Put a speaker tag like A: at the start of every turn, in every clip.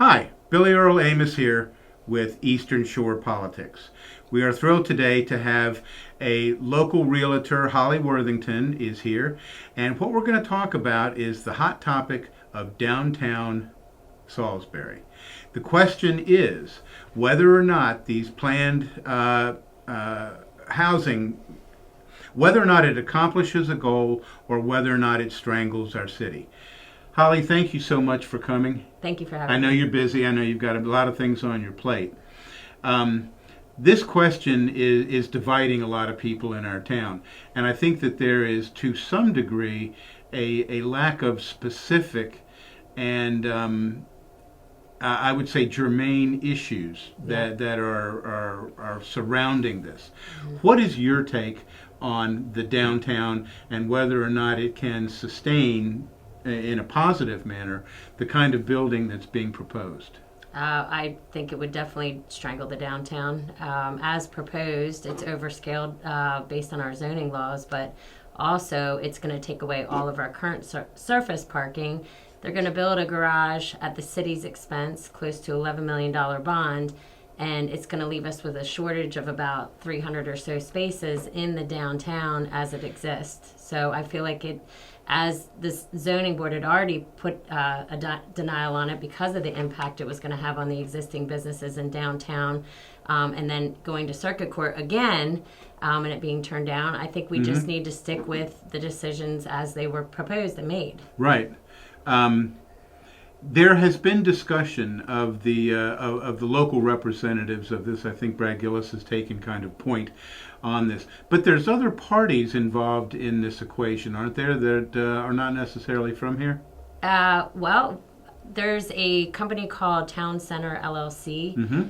A: Hi, Billy Earl Amos here with Eastern Shore Politics. We are thrilled today to have a local realtor, Holly Worthington, is here. And what we're going to talk about is the hot topic of downtown Salisbury. The question is whether or not these planned housing, whether or not it accomplishes a goal or whether or not it strangles our city. Holly, thank you so much for coming.
B: Thank you for having me.
A: I know you're busy. I know you've got a lot of things on your plate. This question is dividing a lot of people in our town. And I think that there is, to some degree, a lack of specific and I would say germane issues that are surrounding this. What is your take on the downtown and whether or not it can sustain in a positive manner the kind of building that's being proposed?
B: I think it would definitely strangle the downtown. As proposed, it's overscaled based on our zoning laws, but also it's going to take away all of our current surface parking. They're going to build a garage at the city's expense, close to $11 million bond, and it's going to leave us with a shortage of about 300 or so spaces in the downtown as it exists. So I feel like as this zoning board had already put a denial on it because of the impact it was going to have on the existing businesses in downtown, and then going to circuit court again and it being turned down, I think we just need to stick with the decisions as they were proposed and made.
A: Right. There has been discussion of the local representatives of this. I think Brad Gillis has taken kind of point on this. But there's other parties involved in this equation, aren't there, that are not necessarily from here?
B: Well, there's a company called Town Center LLC,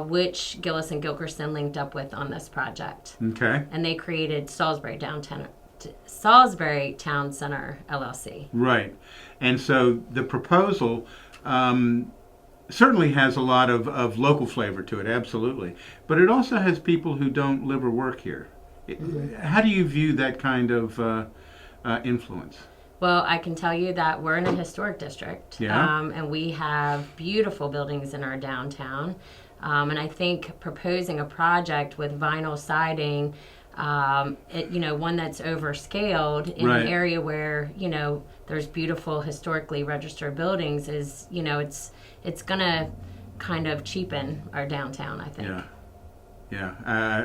B: which Gillis and Gilkerson linked up with on this project.
A: Okay.
B: And they created Salisbury Town Center LLC.
A: Right. And so the proposal certainly has a lot of local flavor to it, absolutely. But it also has people who don't live or work here. How do you view that kind of influence?
B: Well, I can tell you that we're in a historic district, and we have beautiful buildings in our downtown. And I think proposing a project with vinyl siding, one that's overscaled in an area where, there's beautiful historically registered buildings is, it's going to kind of cheapen our downtown, I think.
A: Yeah,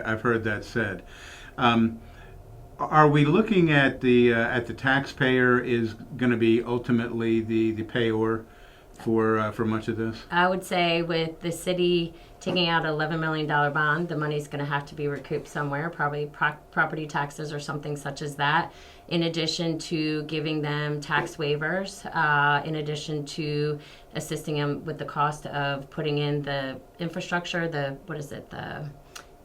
A: I've heard that said. Are we looking at the taxpayer is going to be ultimately the payor for much of this?
B: I would say with the city taking out an $11 million bond, the money's going to have to be recouped somewhere, probably property taxes or something such as that, in addition to giving them tax waivers, in addition to assisting them with the cost of putting in the infrastructure, the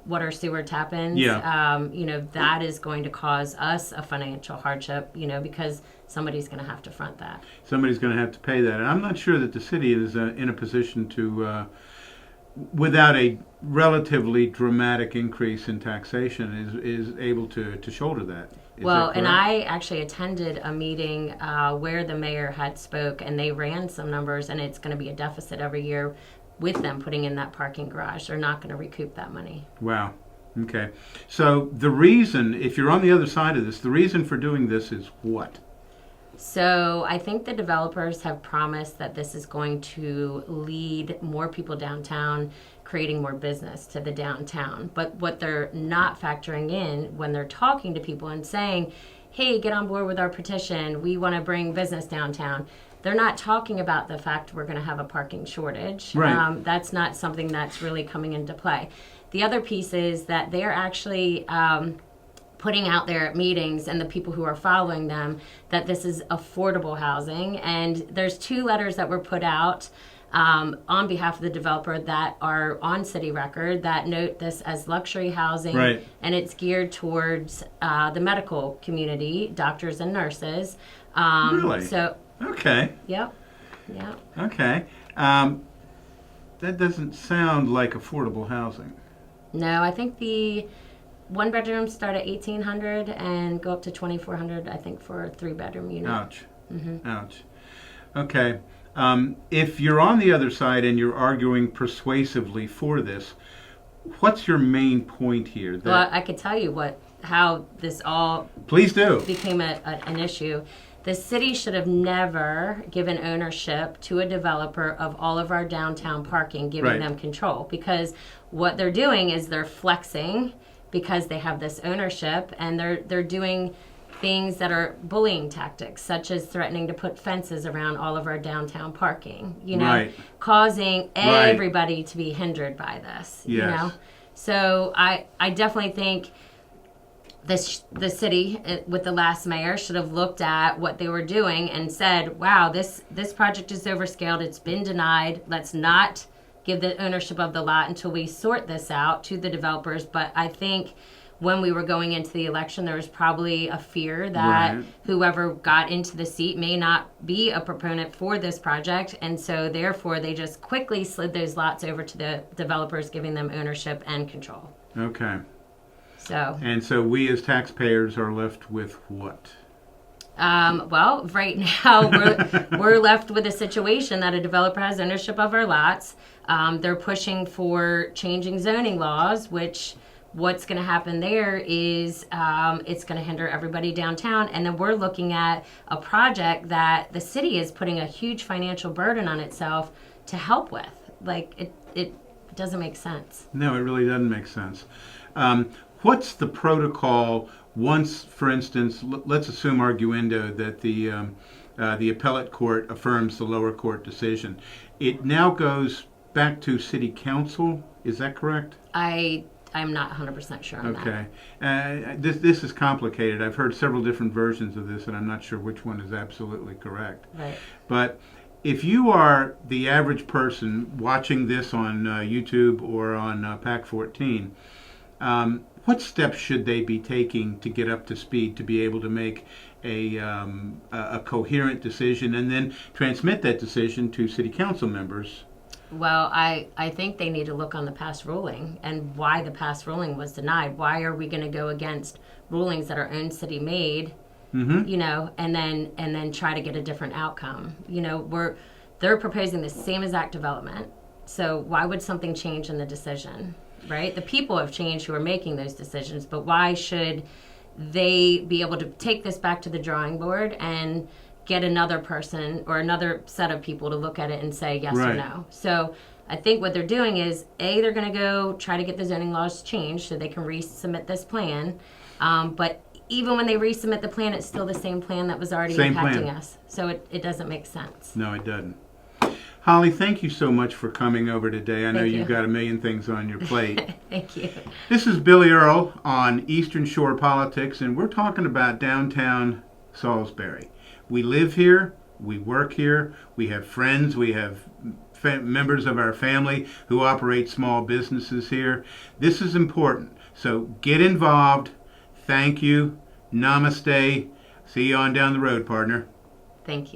B: water sewer tap-ins. That is going to cause us a financial hardship, because somebody's going to have to front that.
A: Somebody's going to have to pay that. And I'm not sure that the city is in a position to, without a relatively dramatic increase in taxation, is able to shoulder that.
B: Well, and I actually attended a meeting where the mayor had spoke, and they ran some numbers, and it's going to be a deficit every year with them putting in that parking garage. They're not going to recoup that money.
A: Wow. Okay. So the reason, if you're on the other side of this, the reason for doing this is what?
B: So I think the developers have promised that this is going to lead more people downtown, creating more business to the downtown. But what they're not factoring in when they're talking to people and saying, hey, get on board with our petition, we want to bring business downtown, they're not talking about the fact we're going to have a parking shortage.
A: Right.
B: That's not something that's really coming into play. The other piece is that they're actually putting out there at meetings and the people who are following them that this is affordable housing. And there's 2 letters that were put out on behalf of the developer that are on city record that note this as luxury housing.
A: Right.
B: And it's geared towards the medical community, doctors and nurses.
A: Really?
B: So.
A: Okay.
B: Yep.
A: Okay. That doesn't sound like affordable housing.
B: No, I think the 1-bedrooms start at $1,800 and go up to $2,400, I think, for a 3-bedroom unit.
A: Ouch. Ouch. Okay. If you're on the other side and you're arguing persuasively for this, what's your main point here?
B: Well, I could tell you how this all
A: Please do.
B: became an issue. The city should have never given ownership to a developer of all of our downtown parking, giving
A: Right.
B: them control, because what they're doing is they're flexing because they have this ownership, and they're doing things that are bullying tactics, such as threatening to put fences around all of our downtown parking,
A: Right.
B: causing
A: Right.
B: everybody to be hindered by this,
A: Yes.
B: So I definitely think the city with the last mayor should have looked at what they were doing and said, wow, this project is overscaled, it's been denied, let's not give the ownership of the lot until we sort this out to the developers. But I think when we were going into the election, there was probably a fear that
A: Right.
B: whoever got into the seat may not be a proponent for this project, and so therefore they just quickly slid those lots over to the developers, giving them ownership and control.
A: Okay.
B: So,
A: And so we as taxpayers are left with what?
B: well, right now we're left with a situation that a developer has ownership of our lots. They're pushing for changing zoning laws, which what's going to happen there is it's going to hinder everybody downtown. And then we're looking at a project that the city is putting a huge financial burden on itself to help with. Like, it doesn't make sense.
A: No, it really doesn't make sense. What's the protocol once, for instance, let's assume arguendo that the appellate court affirms the lower court decision. It now goes back to city council. Is that correct?
B: I'm not 100% sure on that.
A: Okay. This is complicated. I've heard several different versions of this, and I'm not sure which one is absolutely correct.
B: Right.
A: But if you are the average person watching this on YouTube or on PAC 14, what steps should they be taking to get up to speed to be able to make a coherent decision and then transmit that decision to city council members?
B: Well, I think they need to look on the past ruling and why the past ruling was denied. Why are we going to go against rulings that our own city made, and then try to get a different outcome? They're proposing the same exact development. So why would something change in the decision, right? The people have changed who are making those decisions, but why should they be able to take this back to the drawing board and get another person or another set of people to look at it and say yes
A: Right.
B: or no? So I think what they're doing is, they're going to go try to get the zoning laws changed so they can resubmit this plan. But even when they resubmit the plan, it's still the same plan that was already
A: Same
B: impacting
A: plan.
B: us. So it doesn't make sense.
A: No, it doesn't. Holly, thank you so much for coming over today. I know
B: Thank
A: you've
B: you.
A: got a million things on your plate.
B: Thank you.
A: This is Billy Earl on Eastern Shore Politics, and we're talking about downtown Salisbury. We live here, we work here, we have friends, we have members of our family who operate small businesses here. This is important. So get involved. Thank you. Namaste. See you on down the road, partner.
B: Thank you.